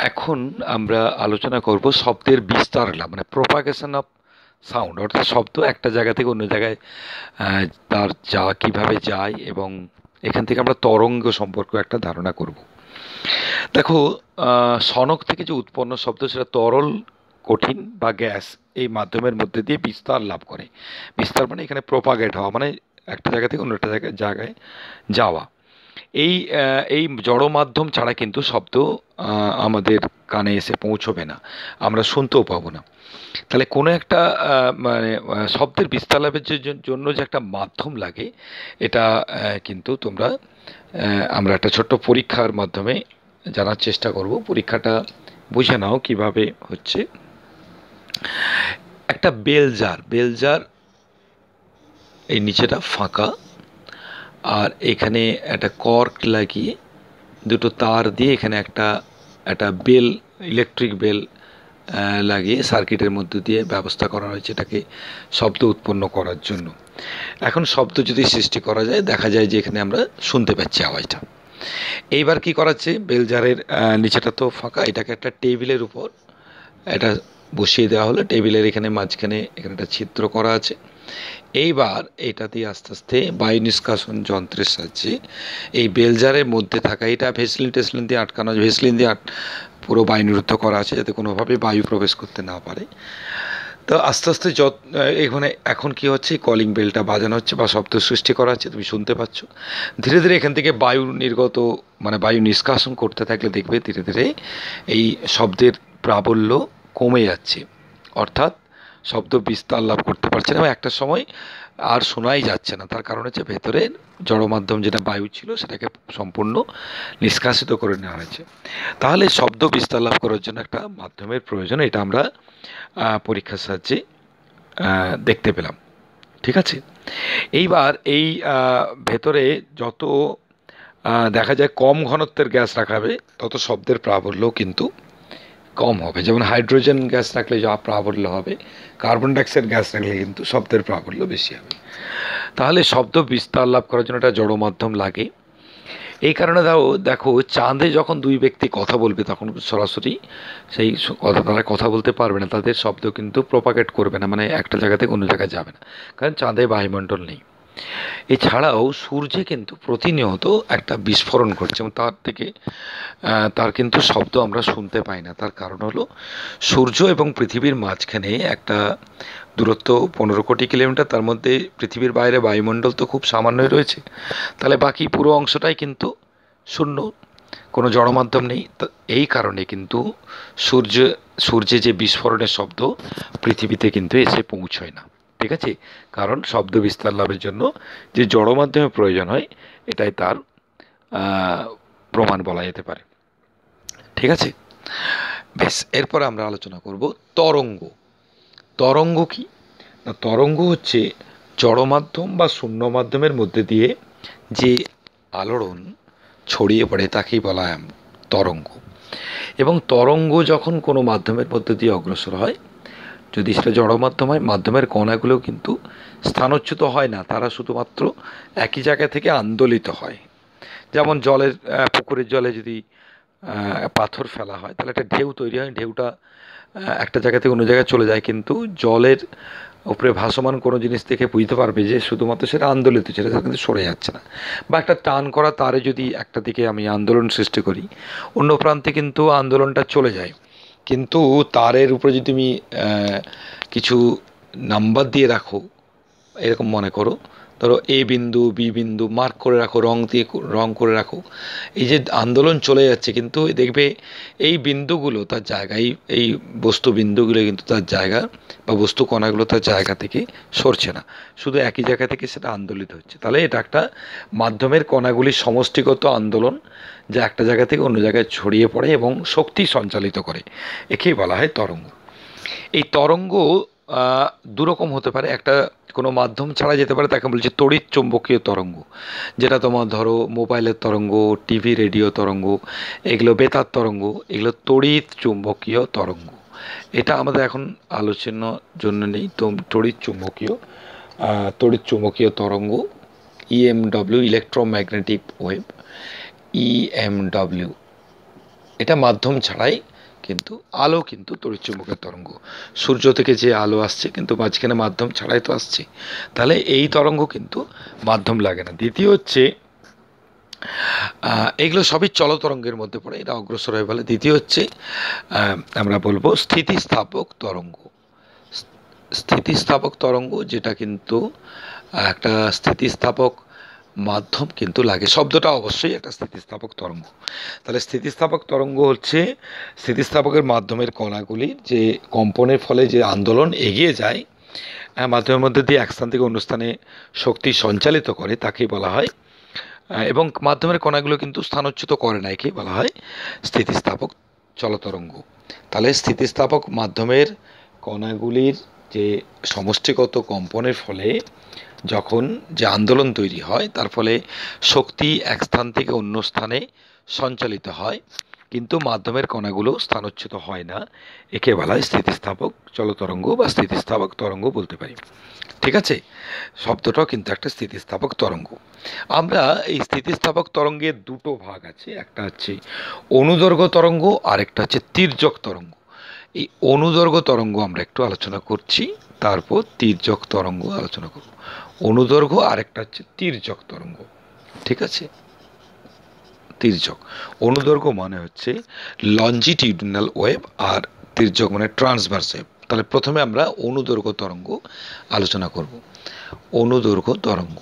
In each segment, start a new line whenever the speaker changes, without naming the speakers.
এখন আমরা আলোচনা করব শব্দের বিস্তার লাভ, মানে প্রোপাগেশন অফ সাউন্ড, অর্থাৎ শব্দ একটা জায়গা থেকে অন্য জায়গায় আহ, তার কিভাবে যায়, এবং এখান থেকে আমরা তরঙ্গ সম্পর্কে একটা ধারণা করব। দেখো, সনক থেকে যে উৎপন্ন শব্দ সেটা তরল, কঠিন বা গ্যাস এই মাধ্যমের মধ্যে দিয়ে বিস্তার লাভ করে। বিস্তার মানে এখানে প্রোপাগেট হওয়া, মানে একটা জায়গা থেকে অন্য একটা জায়গায় যাওয়া। এই জড় মাধ্যম ছাড়া কিন্তু শব্দ আমাদের কানে এসে পৌঁছবে না, আমরা শুনতেও পাবো না। তাহলে কোনো একটা মানে শব্দের বিস্তার লাভের জন্য যে একটা মাধ্যম লাগে, এটা কিন্তু আমরা একটা ছোট্ট পরীক্ষার মাধ্যমে জানার চেষ্টা করব। পরীক্ষাটা বুঝে নাও কিভাবে হচ্ছে। একটা বেলজার বেলজার এই নিচেটা ফাঁকা, আর এখানে একটা কর্ক লাগিয়ে দুটো তার দিয়ে এখানে একটা একটা বেল, ইলেকট্রিক বেল লাগিয়ে সার্কিটের মধ্যে দিয়ে ব্যবস্থা করা হয়েছে এটাকে শব্দ উৎপন্ন করার জন্য। এখন শব্দ যদি সৃষ্টি করা যায়, দেখা যায় যে এখানে আমরা শুনতে পাচ্ছি আওয়াজটা। এইবার কি করাচ্ছে, বেলজারের নিচেটা তো ফাঁকা, এটাকে একটা টেবিলের উপর এটা বসিয়ে দেওয়া হলো। টেবিলের এখানে মাঝখানে এখানে একটা ছিদ্র করা আছে। এইবার এটা দিয়ে আস্তে আস্তে বায়ু নিষ্কাশন যন্ত্রের সাহায্যে এই বেলজারের মধ্যে থাকা, এটা ভেসলিন টেসলিন দিয়ে আটকানো, ভেসলিন দিয়ে পুরো বায়ু নিরুদ্ধ করা আছে যাতে কোনোভাবে বায়ু প্রবেশ করতে না পারে। তো আস্তে আস্তে এখানে এখন কি হচ্ছে, কলিং বেলটা বাজানো হচ্ছে বা শব্দ সৃষ্টি করা হচ্ছে, তুমি শুনতে পাচ্ছ। ধীরে ধীরে এখান থেকে বায়ু নির্গত, মানে বায়ু নিষ্কাশন করতে থাকলে দেখবে ধীরে ধীরে এই শব্দের প্রাবল্য কমে যাচ্ছে, অর্থাৎ শব্দ বিস্তার লাভ করতে পারছে না এবং একটা সময় আর শোনাই যাচ্ছে না। তার কারণ হচ্ছে ভেতরের জড় মাধ্যম যেটা বায়ু ছিল সেটাকে সম্পূর্ণ নিষ্কাশিত করে নেওয়া হয়েছে। তাহলে শব্দ বিস্তার লাভ করার জন্য একটা মাধ্যমের প্রয়োজন, এটা আমরা পরীক্ষার সাহায্যে দেখতে পেলাম। ঠিক আছে, এইবার এই ভেতরে যত দেখা যায় কম ঘনত্বের গ্যাস রাখা হবে তত শব্দের প্রাবল্য কিন্তু কম হবে। যেমন হাইড্রোজেন গ্যাস রাখলে যা প্রাবল্য হবে, কার্বন ডাইঅক্সাইড গ্যাস রাখলে কিন্তু শব্দের প্রাবল্য বেশি হবে। তাহলে শব্দ বিস্তার লাভ করার জন্য একটা জড় মাধ্যম লাগে। এই কারণে দেখো চাঁদে যখন দুই ব্যক্তি কথা বলবে তখন সরাসরি সেই তারা কথা বলতে পারবে না, তাদের শব্দ কিন্তু প্রপাগেট করবে না, মানে একটা জায়গা থেকে অন্য জায়গায় যাবে না, কারণ চাঁদে বায়ুমণ্ডল নেই। এছাড়াও সূর্যে কিন্তু প্রতিনিয়ত একটা বিস্ফোরণ ঘটছে এবং তার কিন্তু শব্দ আমরা শুনতে পাই না। তার কারণ হলো সূর্য এবং পৃথিবীর মাঝখানে একটা দূরত্ব 15 কোটি কিলোমিটার, তার মধ্যে পৃথিবীর বাইরে বায়ুমণ্ডল তো খুব সামান্যই রয়েছে। তাহলে বাকি পুরো অংশটাই কিন্তু শূন্য, কোনো জড়মাধ্যম নেই। এই কারণে কিন্তু সূর্যে যে বিস্ফোরণের শব্দ পৃথিবীতে কিন্তু এসে পৌঁছয় না। ঠিক আছে, কারণ শব্দ বিস্তার লাভের জন্য যে জড় মাধ্যমের প্রয়োজন হয়, এটাই তার প্রমাণ বলা যেতে পারে। ঠিক আছে, বেশ, এরপর আমরা আলোচনা করব তরঙ্গ। তরঙ্গ কি না, তরঙ্গ হচ্ছে জড় মাধ্যম বা শূন্য মাধ্যমের মধ্যে দিয়ে যে আলোড়ন ছড়িয়ে পড়ে তাকেই বলা হয় তরঙ্গ। এবং তরঙ্গ যখন কোনো মাধ্যমের মধ্যে দিয়ে অগ্রসর হয়, যদি সেটা জড় মাধ্যম হয়, মাধ্যমের কণাগুলো কিন্তু স্থানচ্যুত হয় না, তারা শুধুমাত্র একই জায়গা থেকে আন্দোলিত হয়। যেমন পুকুরের জলে যদি পাথর ফেলা হয় তাহলে একটা ঢেউ তৈরি হয়, ঢেউটা একটা জায়গা থেকে অন্য জায়গায় চলে যায়, কিন্তু জলের উপরে ভাসমান কোনো জিনিস থেকে বুঝতে পারবে যে শুধুমাত্র সেটা আন্দোলিত, সেটা কিন্তু সরে যাচ্ছে না। বা একটা টান করা তারে যদি একটা দিকে আমি আন্দোলন সৃষ্টি করি, অন্য প্রান্তে কিন্তু আন্দোলনটা চলে যায়। কিন্তু তারের উপরে যদি তুমি কিছু নাম্বার দিয়ে রাখো, এরকম মনে করো, ধরো এ বিন্দু বি বিন্দু মার্ক করে রাখো, রং করে রাখো, এই যে আন্দোলন চলে যাচ্ছে, কিন্তু দেখবে এই বিন্দুগুলো তার জায়গায়, এই বস্তু বিন্দুগুলো কিন্তু তার জায়গা বা বস্তু কণাগুলো তার জায়গা থেকে সরছে না, শুধু একই জায়গা থেকে সেটা আন্দোলিত হচ্ছে। তাহলে এটা একটা মাধ্যমের কণাগুলির সমষ্টিগত আন্দোলন, যা একটা জায়গা থেকে অন্য জায়গায় ছড়িয়ে পড়ে এবং শক্তি সঞ্চালিত করে, একেই বলা হয় তরঙ্গ। এই তরঙ্গ দুরকম হতে পারে, একটা কোনো মাধ্যম ছাড়া যেতে পারে, তাকে বলছে তড়িৎ চুম্বকীয় তরঙ্গ, যেটা তোমার ধরো মোবাইলের তরঙ্গ, টিভি রেডিও তরঙ্গ, এগুলো বেতার তরঙ্গ, এগুলো তড়িৎ চুম্বকীয় তরঙ্গ। এটা আমাদের এখন আলোচনার জন্য নেই। তো তড়িৎ চুম্বকীয় তরঙ্গ, ইএমডব্লিউ, ইলেকট্রোম্যাগনেটিক ওয়েভ, ইএমডব্লিউ, এটা মাধ্যম ছাড়াই কিন্তু আলো কিন্তু তড়িৎচুম্বকের তরঙ্গ। সূর্য থেকে যে আলো আসছে কিন্তু মাঝখানে মাধ্যম ছাড়াই তো আসছে, তাহলে এই তরঙ্গ কিন্তু মাধ্যম লাগে না। দ্বিতীয় হচ্ছে এগুলো সবই চলতরঙ্গের মধ্যে পড়ে, এটা অগ্রসর হয়ে বলে। দ্বিতীয় হচ্ছে আমরা বলবো স্থিতিস্থাপক তরঙ্গ। স্থিতিস্থাপক তরঙ্গ যেটা কিন্তু একটা স্থিতিস্থাপক মাধ্যম কিন্তু লাগে, শব্দটা অবশ্যই একটা স্থিতিস্থাপক তরঙ্গ। তাহলে স্থিতিস্থাপক তরঙ্গ হচ্ছে স্থিতিস্থাপকের মাধ্যমের কণাগুলির যে কম্পনের ফলে যে আন্দোলন এগিয়ে যায়, মাধ্যমের মধ্যে দিয়ে এক স্থান থেকে অন্য স্থানে শক্তি সঞ্চালিত করে, তাকেই বলা হয়। এবং মাধ্যমের কণাগুলো কিন্তু স্থানচ্যুত করে না, একেই বলা হয় স্থিতিস্থাপক চলতরঙ্গ। তাহলে স্থিতিস্থাপক মাধ্যমের কণাগুলির যে সমষ্টিগত কম্পনের ফলে যখন যে আন্দোলন তৈরি হয়, তার ফলে শক্তি এক স্থান থেকে অন্য স্থানে সঞ্চালিত হয়, কিন্তু মাধ্যমের কণাগুলো স্থানচ্যুত হয় না, একে বলা হয় স্থিতিস্থাপক চলতরঙ্গ বা স্থিতিস্থাপক তরঙ্গ বলতে পারি। ঠিক আছে, শব্দটাও কিন্তু একটা স্থিতিস্থাপক তরঙ্গ। আমরা এই স্থিতিস্থাপক তরঙ্গের দুটো ভাগ আছে, একটা হচ্ছে অনুদৈর্ঘ্য তরঙ্গ আর একটা হচ্ছে তির্যক তরঙ্গ। এই অনুদৈর্ঘ্য তরঙ্গ আমরা একটু আলোচনা করছি, তারপর তির্যক তরঙ্গ আলোচনা করব। অনুদৈর্ঘ্য আর একটা হচ্ছে তির্যক তরঙ্গ। ঠিক আছে, তির্যক। অনুদৈর্ঘ্য মানে হচ্ছে লঞ্জিটিউডিনাল ওয়েভ, আর তির্যক মানে ট্রান্সভার্স ওয়েভ। তাহলে প্রথমে আমরা অনুদৈর্ঘ্য তরঙ্গ আলোচনা করব। অনুদৈর্ঘ্য তরঙ্গ,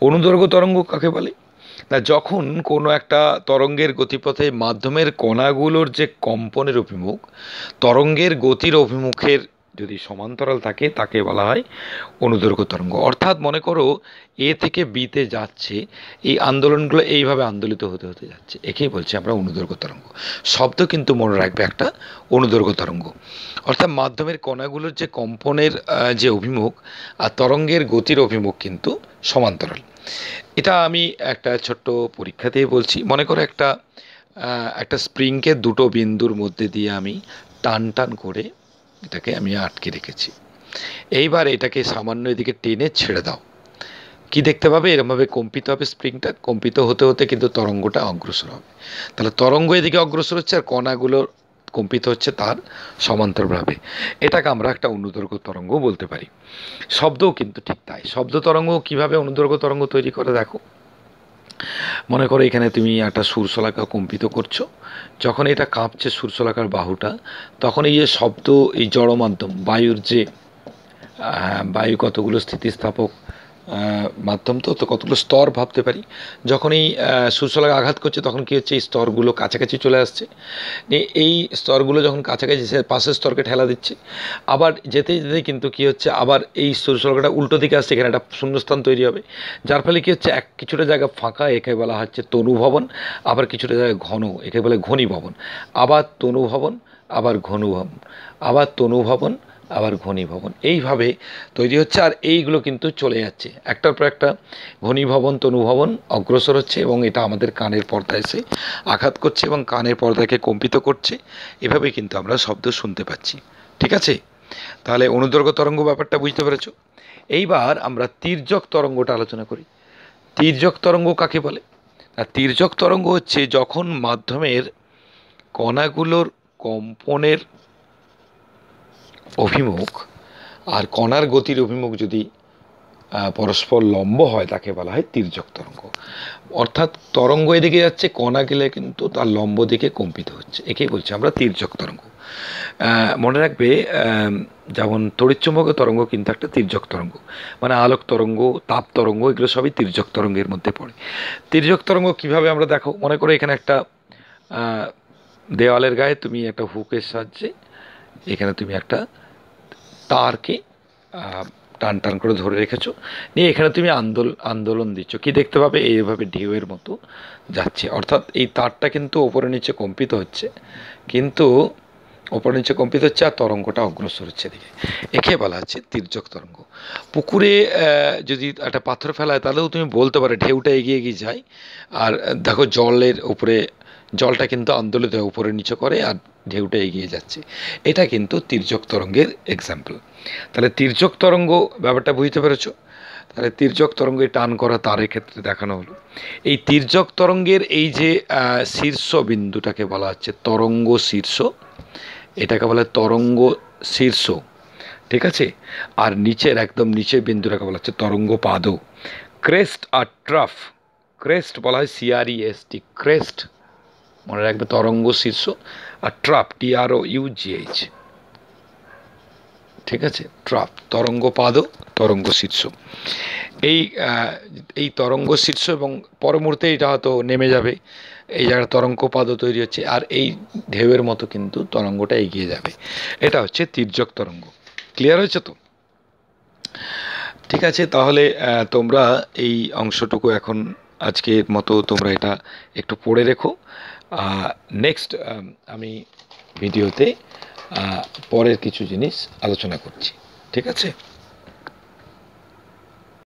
অনুদৈর্ঘ্য তরঙ্গ কাকে বলে না, যখন কোনো একটা তরঙ্গের গতিপথে মাধ্যমের কণাগুলোর যে কম্পনের অভিমুখ তরঙ্গের গতির অভিমুখের যদি সমান্তরাল থাকে, তাকে বলা হয় অনুদৈর্ঘ্য তরঙ্গ। অর্থাৎ মনে করো এ থেকে বিতে যাচ্ছে, এই আন্দোলনগুলো এইভাবে আন্দোলিত হতে হতে যাচ্ছে, একেই বলছি আমরা অনুদৈর্ঘ্য তরঙ্গ। শব্দ কিন্তু মনে রাখবে একটা, অনুদৈর্ঘ্য তরঙ্গ। অর্থাৎ মাধ্যমের কণাগুলোর যে কম্পনের যে অভিমুখ আর তরঙ্গের গতির অভিমুখ কিন্তু সমান্তরাল। এটা আমি একটা ছোট্ট পরীক্ষা দিয়ে বলছি। মনে করো একটা স্প্রিংকে দুটো বিন্দুর মধ্যে দিয়ে আমি টান টান করে এটাকে আমি আটকে রেখেছি। এইবার এটাকে সামান্য এদিকে টেনে ছেড়ে দাও, কি দেখতে পাবে? এরমভাবে কম্পিত হবে স্প্রিংটা, কম্পিত হতে হতে কিন্তু তরঙ্গটা অগ্রসর হবে। তাহলে তরঙ্গ এদিকে অগ্রসর হচ্ছে আর কণাগুলো কম্পিত হচ্ছে তার সমান্তরালভাবে। এটাকে আমরা একটা অনুদৈর্ঘ্য তরঙ্গ বলতে পারি। শব্দও কিন্তু ঠিক তাই। শব্দ তরঙ্গ কীভাবে অনুদৈর্ঘ্য তরঙ্গ তৈরি করে দেখো। মনে করো এখানে তুমি একটা সুরশলাকা কম্পিত করছো, যখন এটা কাঁপছে সুরশলাকার বাহুটা, তখন এই যে শব্দ, এই জড় মাধ্যম বায়ুর যে বায়ু কতগুলো স্থিতিস্থাপক মাধ্যম, তো কতগুলো স্তর ভাবতে পারি। যখন এই সুরশলাকা আঘাত করছে তখন কী হচ্ছে, এই স্তরগুলো কাছাকাছি চলে আসছে। এই স্তরগুলো যখন কাছাকাছি, সে পাশের স্তরকে ঠেলা দিচ্ছে। আবার যেতে যেতে কিন্তু কী হচ্ছে, আবার এই সুরশলাকাটা উল্টো দিকে আসছে, এখানে একটা শূন্যস্থান তৈরি হবে, যার ফলে কী হচ্ছে, কিছুটা জায়গা ফাঁকা, একে বলা হচ্ছে তনুভবন। আবার কিছুটা জায়গায় ঘন, একে বলে ঘনীভবন। আবার তনুভবন, আবার ঘনভবন, আবার তনুভবন, আবার ঘনীভবন, এইভাবে তৈরি হচ্ছে। আর এইগুলো কিন্তু চলে যাচ্ছে একটার পর একটা, ঘনীভবন তনুভবন অগ্রসর হচ্ছে, এবং এটা আমাদের কানের পর্দায় এসে আঘাত করছে এবং কানের পর্দাকে কম্পিত করছে। এভাবে কিন্তু আমরা শব্দ শুনতে পাচ্ছি। ঠিক আছে, তাহলে অনুদৈর্ঘ্য তরঙ্গ ব্যাপারটা বুঝতে পেরেছো। এইবার আমরা তির্যক তরঙ্গটা আলোচনা করি। তির্যক তরঙ্গ কাকে বলে? আর তির্যক তরঙ্গ হচ্ছে যখন মাধ্যমের কণাগুলোর কম্পনের অভিমুখ আর কণার গতির অভিমুখ যদি পরস্পর লম্ব হয়, তাকে বলা হয় তির্যক তরঙ্গ। অর্থাৎ তরঙ্গ এদিকে যাচ্ছে, কণা গেলে কিন্তু তার লম্ব দিকে কম্পিত হচ্ছে, একেই বলছি আমরা তির্যক তরঙ্গ। মনে রাখবে, যেমন তড়িৎচুম্বক তরঙ্গ কিন্তু একটা তির্যক তরঙ্গ, মানে আলোক তরঙ্গ, তাপ তরঙ্গ, এগুলো সবই তির্যক তরঙ্গের মধ্যে পড়ে। তির্যক তরঙ্গ কীভাবে আমরা দেখো, মনে করো এখানে একটা দেওয়ালের গায়ে তুমি একটা হুকের সাহায্যে এখানে তুমি একটা তারকে টান টান করে ধরে রেখেছো, নিয়ে এখানে তুমি আন্দোলন দিচ্ছ, কি দেখতে পাবে, এইভাবে ঢেউয়ের মতো যাচ্ছে। অর্থাৎ এই তারটা কিন্তু ওপরে নিচে কম্পিত হচ্ছে, কিন্তু ওপরে নিচে কম্পিত হচ্ছে আর তরঙ্গটা অগ্রসর হচ্ছে দিকে, একে বলা হচ্ছে তির্যক তরঙ্গ। পুকুরে যদি একটা পাথর ফেলায়, তাহলেও তুমি বলতে পারো ঢেউটা এগিয়ে এগিয়ে যায়। আর দেখো জলের উপরে জলটা কিন্তু আন্দোলিত হয়ে উপরে নিচে করে আর ঢেউটা এগিয়ে যাচ্ছে। এটা কিন্তু তির্যক তরঙ্গের এক্সাম্পল। তাহলে তির্যক তরঙ্গ ব্যাপারটা বুঝতে পেরেছো? তাহলে তির্যক তরঙ্গে টান করা তারের ক্ষেত্রে দেখানো হলো। এই তির্যক তরঙ্গের এই যে শীর্ষ বিন্দুটাকে বলা হচ্ছে তরঙ্গ শীর্ষ, এটাকে বলা হয় তরঙ্গ শীর্ষ, ঠিক আছে। আর নিচের একদম নিচের বিন্দুটাকে বলা হচ্ছে তরঙ্গ পাদ। ক্রেস্ট আর ট্রাফ, ক্রেস্ট বলা হয় CREST, ক্রেস্ট মনে রাখবে তরঙ্গ শীর্ষ, আর ট্রাফ TROUGH, ঠিক আছে। ট্রাফ তরঙ্গ পাদ, তরঙ্গ শীর্ষ। এই এই তরঙ্গ শীর্ষ এবং পর মুহূর্তে এটা হয়তো নেমে যাবে, এই জায়গায় তরঙ্গ পাদ তৈরি হচ্ছে, আর এই ঢেউয়ের মতো কিন্তু তরঙ্গটা এগিয়ে যাবে। এটা হচ্ছে তির্যক তরঙ্গ। ক্লিয়ার হয়েছে তো? ঠিক আছে, তাহলে তোমরা এই অংশটুকু এখন আজকের মতো তোমরা এটা একটু পড়ে রেখো। নেক্সট আমি ভিডিওতে পরের কিছু জিনিস আলোচনা করছি, ঠিক আছে।